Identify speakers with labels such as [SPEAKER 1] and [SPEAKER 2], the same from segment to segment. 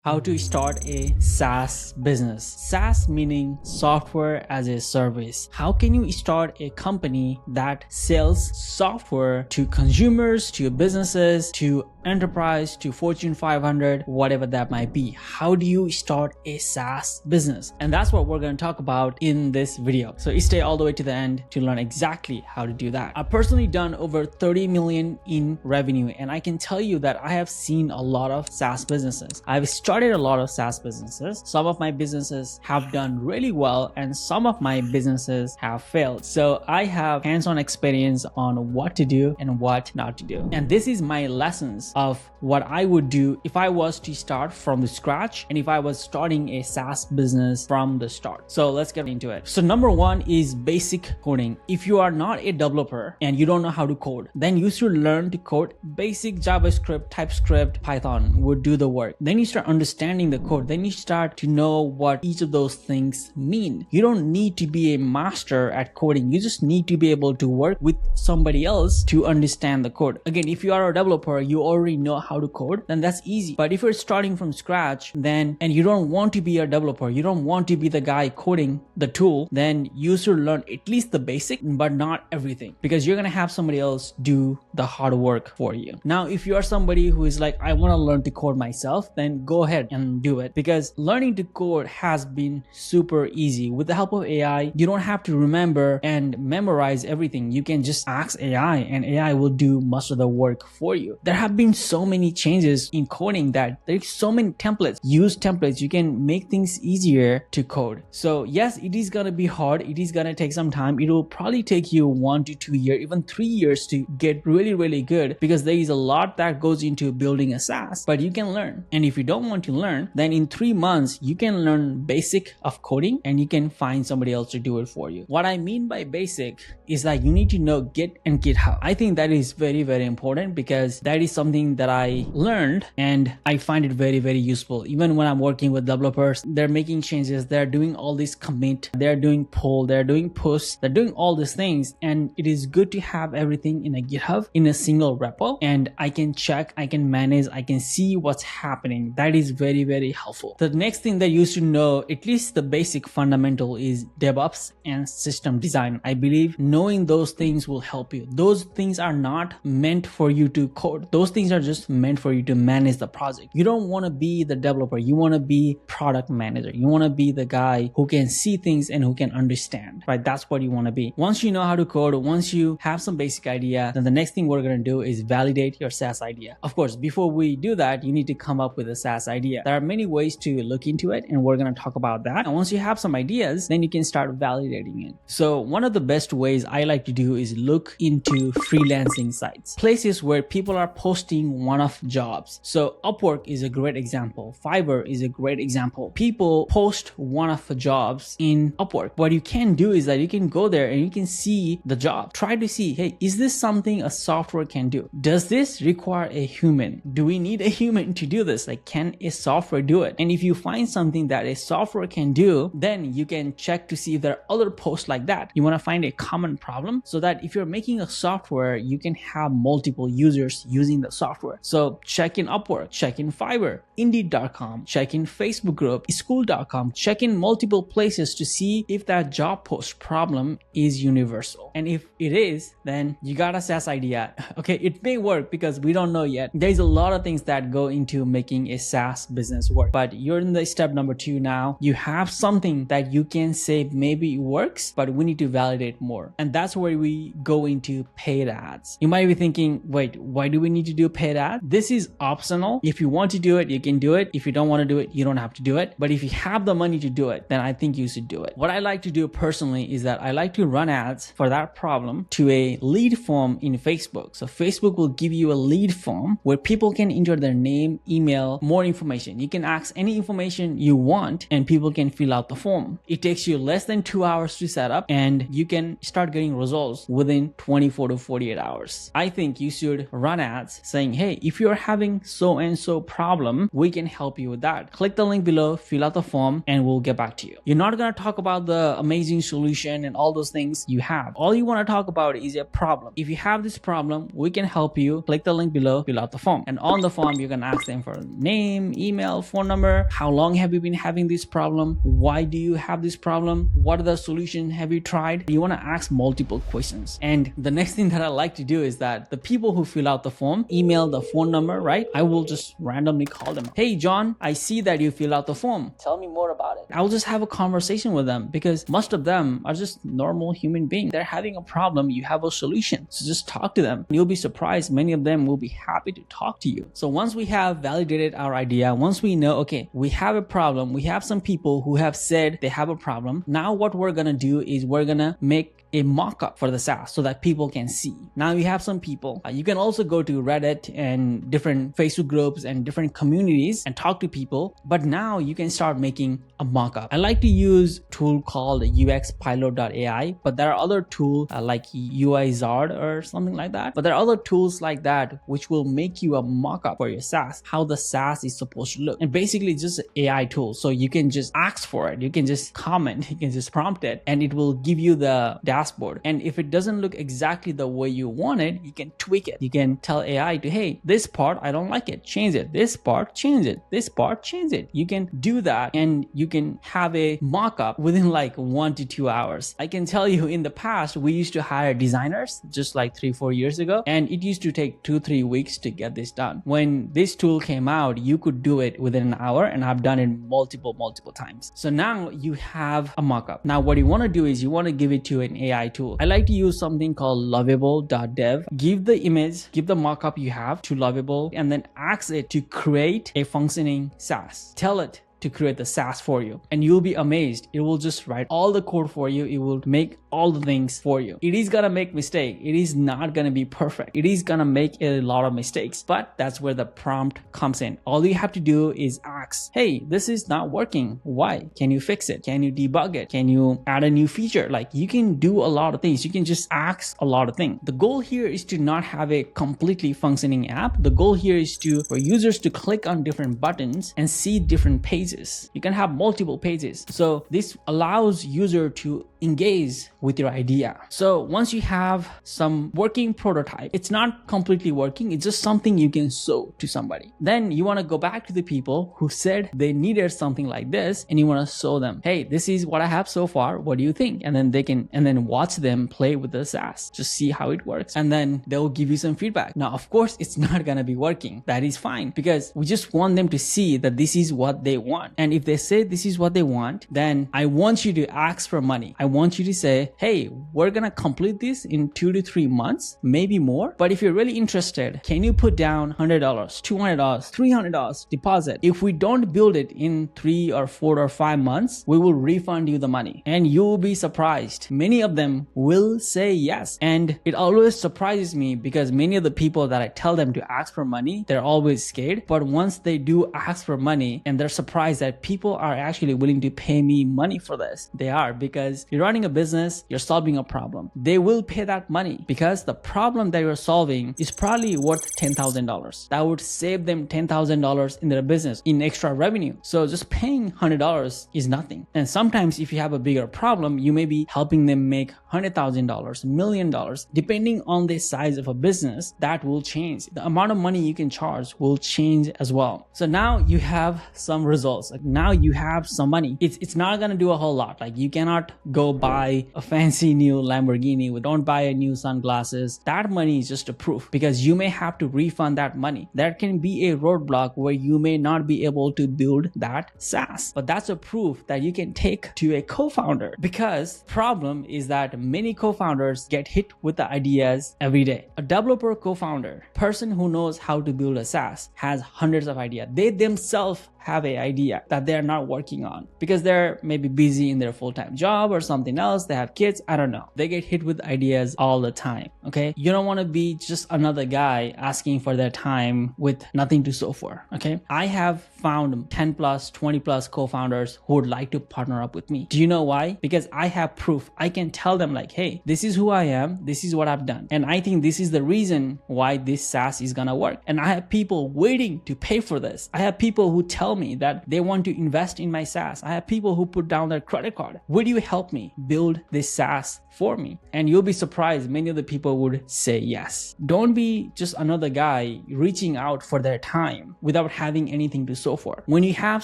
[SPEAKER 1] How to start a SaaS business. SaaS meaning software as a service. How can you start a company that sells software to consumers, to businesses, to enterprise, to Fortune 500, whatever that might be? How do you start a SaaS business? And that's what we're going to talk about in this video. So stay all the way to the end to learn exactly how to do that. I've personally done over 30 million in revenue, and I can tell you that I have seen a lot of SaaS businesses. I've started a lot of SaaS businesses. Some of my businesses have done really well, and some of my businesses have failed. So I have hands-on experience on what to do and what not to do. And this is my lessons of what I would do if I was to start from the scratch and if I was starting a SaaS business from the start. So let's get into it. So number one is basic coding. If you are not a developer and you don't know how to code, then you should learn to code. Basic JavaScript, TypeScript, Python would do the work. Then you start understanding the code. Then you start to know what each of those things mean. You don't need to be a master at coding. You just need to be able to work with somebody else to understand the code. Again, if you are a developer, you already know how to code, then that's easy. But if you're starting from scratch, then, and you don't want to be a developer, you don't want to be the guy coding the tool, then you should learn at least the basic, but not everything, because you're going to have somebody else do the hard work for you. Now, if you are somebody who is like, I want to learn to code myself, then go ahead and do it, because learning to code has been super easy. With the help of AI, you don't have to remember and memorize everything. You can just ask AI and AI will do most of the work for you. There have been so many changes in coding that there's so many templates. Use templates. You can make things easier to code. So yes, it is going to be hard. It is going to take some time. It will probably take you 1 to 2 years, even 3 years to get really, really good, because there is a lot that goes into building a SaaS, but you can learn. And if you don't want to learn, then in 3 months, you can learn basic of coding and you can find somebody else to do it for you. What I mean by basic is that you need to know Git and GitHub. I think that is very, very important, because that is something that I learned and I find it very, very useful. Even when I'm working with developers, they're making changes, they're doing all this commit, they're doing pull, they're doing push, they're doing all these things. And it is good to have everything in a GitHub, in a single repo, and I can check, I can manage, I can see what's happening. That is very, very helpful. The next thing that you should know, at least the basic fundamental, is DevOps and system design. I believe knowing those things will help you. Those things are not meant for you to code. Those things are just meant for you to manage the project. You don't want to be the developer. You want to be product manager. You want to be the guy who can see things and who can understand, right? That's what you want to be. Once you know how to code, once you have some basic idea, then the next thing we're going to do is validate your SaaS idea. Of course, before we do that, you need to come up with a SaaS idea. There are many ways to look into it, and we're going to talk about that. And once you have some ideas, then you can start validating it. So one of the best ways I like to do is look into freelancing sites, places where people are posting one-off jobs. So Upwork is a great example. Fiverr is a great example. People post one-off jobs in Upwork. What you can do is that you can go there and you can see the job. Try to see, hey, is this something a software can do? Does this require a human? Do we need a human to do this? Like, can a software do it? And if you find something that a software can do, then you can check to see if there are other posts like that. You want to find a common problem so that if you're making a software, you can have multiple users using the software. So check in Upwork, check in Fiverr, Indeed.com, check in Facebook group, School.com, check in multiple places to see if that job post problem is universal. And if it is, then you got a SaaS idea. Okay, it may work because we don't know yet. There's a lot of things that go into making a SaaS business work, but you're in the step number 2 now. You have something that you can say maybe it works, but we need to validate more. And that's where we go into paid ads. You might be thinking, wait, why do we need to do paid ads? This is optional. If you want to do it, you can do it. If you don't want to do it, you don't have to do it. But if you have the money to do it, then I think you should do it. What I like to do personally is that I like to run ads for that problem to a lead form in Facebook. So Facebook will give you a lead form where people can enter their name, email, more information. You can ask any information you want and people can fill out the form. It takes you less than 2 hours to set up and you can start getting results within 24 to 48 hours. I think you should run ads saying, hey, if you're having so and so problem, we can help you with that. Click the link below, fill out the form, and we'll get back to you. You're not going to talk about the amazing solution and all those things you have. All you want to talk about is a problem. If you have this problem, we can help you. Click the link below, fill out the form. And on the form, you can ask them for name, name, email, phone number. How long have you been having this problem? Why do you have this problem? What are the solutions have you tried? You want to ask multiple questions. And the next thing that I like to do is that the people who fill out the form, email the phone number, right? I will just randomly call them. Hey, John, I see that you fill out the form. Tell me more about it. I'll just have a conversation with them because most of them are just normal human beings. They're having a problem. You have a solution. So just talk to them. You'll be surprised. Many of them will be happy to talk to you. So once we have validated our idea, once we know, okay, we have a problem, we have some people who have said they have a problem. Now what we're going to do is we're going to make a mock-up for the SaaS so that people can see. Now you have some people. You can also go to Reddit and different Facebook groups and different communities and talk to people. But now you can start making a mock-up. I like to use a tool called uxpilot.ai, but there are other tools like UiZard or something like that. But there are other tools like that which will make you a mock-up for your SaaS, how the SaaS is supposed to look. And basically just an AI tool. So you can just ask for it. You can just comment. You can just prompt it and it will give you the dashboard. And if it doesn't look exactly the way you want it, you can tweak it. You can tell AI to, hey, this part, I don't like it. Change it. This part, change it. This part, change it. You can do that and you can have a mock-up within like 1 to 2 hours. I can tell you in the past, we used to hire designers just like 3-4 years ago, and it used to take 2-3 weeks to get this done. When this tool came out, you could do it within an hour, and I've done it multiple times. So now you have a mock-up. Now what you want to do is you want to give it to an AI tool. I like to use something called lovable.dev. Give the image, give the mock-up you have to Lovable, and then ask it to create a functioning SaaS. Tell it to create the SaaS for you, and you'll be amazed. It will just write all the code for you. It will make all the things for you. It is gonna make mistake. It is not gonna be perfect. It is gonna make a lot of mistakes, but that's where the prompt comes in. All you have to do is ask, hey, this is not working. Why? Can you fix it? Can you debug it? Can you add a new feature? Like, you can do a lot of things. You can just ask a lot of things. The goal here is to not have a completely functioning app. The goal here is for users to click on different buttons and see different pages. You can have multiple pages. So this allows user to engage with your idea. So once you have some working prototype, it's not completely working. It's just something you can show to somebody. Then you want to go back to the people who said they needed something like this, and you want to show them, hey, this is what I have so far. What do you think? And then they can, and then watch them play with the SaaS, just see how it works. And then they'll give you some feedback. Now, of course, it's not going to be working. That is fine, because we just want them to see that this is what they want. And if they say this is what they want, then I want you to ask for money. I want you to say, hey, we're going to complete this in 2 to 3 months, maybe more. But if you're really interested, can you put down $100, $200, $300 deposit? If we don't build it in 3 or 4 or 5 months, we will refund you the money. And you'll be surprised. Many of them will say yes. And it always surprises me, because many of the people that I tell them to ask for money, they're always scared. But once they do ask for money and they're surprised that people are actually willing to pay me money for this, they are, because you're running a business, you're solving a problem. They will pay that money because the problem that you're solving is probably worth $10,000. That would save them $10,000 in their business in extra revenue. So just paying $100 is nothing. And sometimes if you have a bigger problem, you may be helping them make $100,000, $1 million, depending on the size of a business. That will change. The amount of money you can charge will change as well. So now you have some results. Like, now you have some money. It's not going to do a whole lot. Like, you cannot go buy a fancy new Lamborghini. Don't buy a new sunglasses. That money is just a proof, because you may have to refund that money. There can be a roadblock where you may not be able to build that SaaS, but that's a proof that you can take to a co-founder. Because problem is that many co-founders get hit with the ideas every day. A developer co-founder, person who knows how to build a SaaS, has hundreds of ideas. They themselves have an idea that they're not working on because they're maybe busy in their full-time job or something else. They have kids. I don't know. They get hit with ideas all the time. Okay. You don't want to be just another guy asking for their time with nothing to show for. Okay. I have found 10 plus, 20 plus co-founders who would like to partner up with me. Do you know why? Because I have proof. I can tell them like, hey, this is who I am. This is what I've done. And I think this is the reason why this SaaS is going to work. And I have people waiting to pay for this. I have people who tell me that they want to invest in my SaaS. I have people who put down their credit card. Would you help me build this SaaS for me? And you'll be surprised. Many of the people would say yes. Don't be just another guy reaching out for their time without having anything to show show for. When you have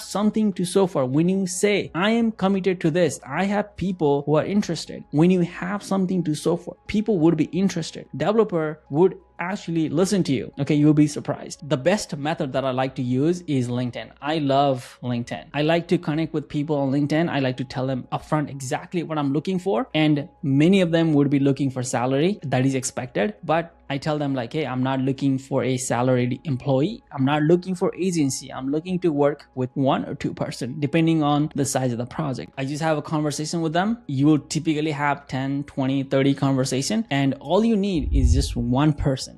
[SPEAKER 1] something to show for, when you say, I am committed to this, I have people who are interested. When you have something to show for, people would be interested. Developer would actually listen to you. Okay, you'll be surprised. The best method that I like to use is LinkedIn. I love LinkedIn. I like to connect with people on LinkedIn. I like to tell them upfront exactly what I'm looking for, and many of them would be looking for salary that is expected, but I tell them like, hey, I'm not looking for a salaried employee. I'm not looking for agency. I'm looking to work with 1 or 2 person, depending on the size of the project. I just have a conversation with them. You will typically have 10, 20, 30 conversation, and all you need is just one person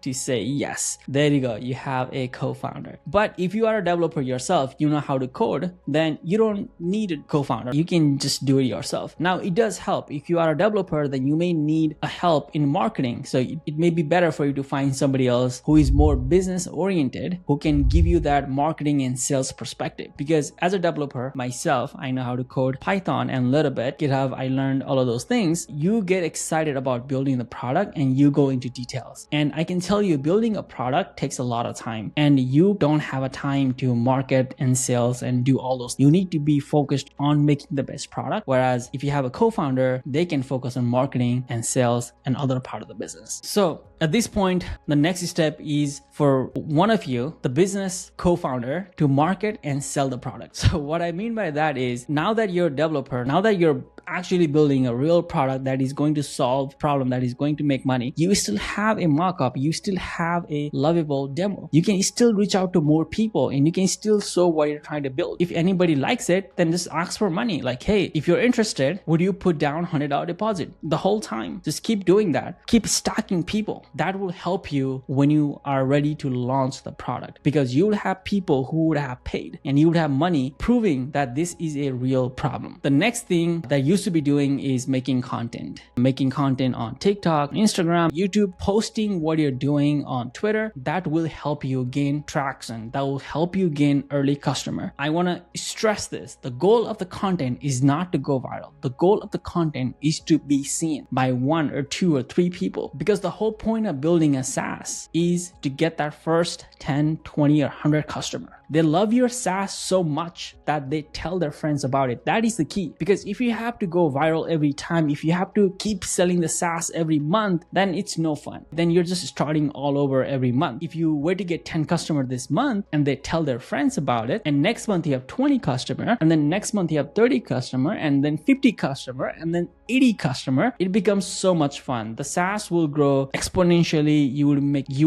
[SPEAKER 1] to say yes. There you go. You have a co-founder. But if you are a developer yourself, you know how to code, then you don't need a co-founder. You can just do it yourself. Now, it does help. If you are a developer, then you may need a help in marketing. So it may be better for you to find somebody else who is more business oriented, who can give you that marketing and sales perspective. Because as a developer myself, I know how to code Python and a little bit GitHub. I learned all of those things. You get excited about building the product and you go into details. And I can tell you, building a product takes a lot of time, and you don't have a time to market and sales and do all those. You need to be focused on making the best product. Whereas if you have a co-founder, they can focus on marketing and sales and other part of the business. So at this point, the next step is for one of you, the business co-founder, to market and sell the product. So what I mean by that is, now that you're a developer, now that you're actually building a real product that is going to solve problem, that is going to make money, you still have a mock-up, you still have a lovable demo. You can still reach out to more people and you can still show what you're trying to build. If anybody likes it, then just ask for money. Like, hey, if you're interested, would you put down $100 deposit? The whole time, just keep doing that. Keep stacking people. That will help you when you are ready to launch the product, because you will have people who would have paid and you would have money proving that this is a real problem. The next thing that you should be doing is making content on TikTok, Instagram, YouTube, posting what you're doing on Twitter. That will help you gain traction. That will help you gain early customer. I want to stress this. The goal of the content is not to go viral. The goal of the content is to be seen by 1 or 2 or 3 people, because the whole point of building a SaaS is to get that first 10, 20 or 100 customer. They love your SaaS so much that they tell their friends about it. That is the key. Because if you have to go viral every time, if you have to keep selling the SaaS every month, then it's no fun. Then you're just starting all over every month. If you were to get 10 customers this month and they tell their friends about it, and next month you have 20 customers, and then next month you have 30 customers, and then 50 customers, and then 80 customers, it becomes so much fun. The SaaS will grow exponentially. You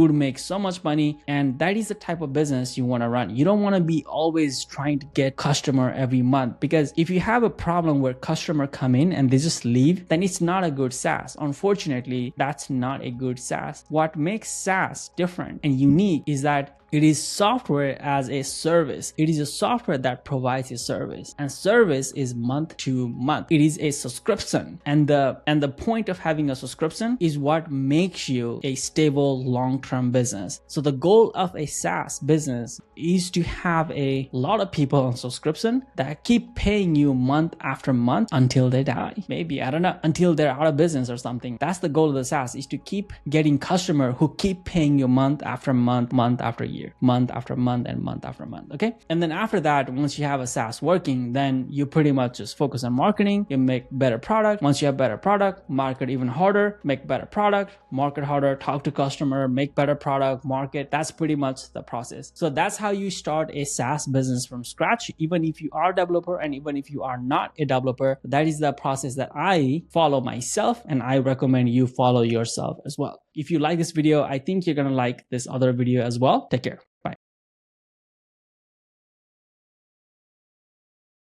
[SPEAKER 1] would make so much money, and that is the type of business you want to run. You don't want to be always trying to get customer every month, because if you have a problem where customer come in and they just leave, then it's not a good SaaS. Unfortunately, that's not a good SaaS. What makes SaaS different and unique is that it is software as a service. It is a software that provides a service, and service is month to month. It is a subscription, and the point of having a subscription is what makes you a stable long-term business. So the goal of a SaaS business is to have a lot of people on subscription that keep paying you month after month until they die. Maybe, I don't know, until they're out of business or something. That's the goal of the SaaS, is to keep getting customer who keep paying you month after month, month after year, month after month, and month after month. Okay. And then after that, once you have a SaaS working, then you pretty much just focus on marketing. You make better product. Once you have better product, market even harder, make better product, market harder, talk to customer, make better product, market. That's pretty much the process. So that's how you start a SaaS business from scratch. Even if you are a developer, and even if you are not a developer, that is the process that I follow myself, and I recommend you follow yourself as well. If you like this video, I think you're going to like this other video as well. Take care.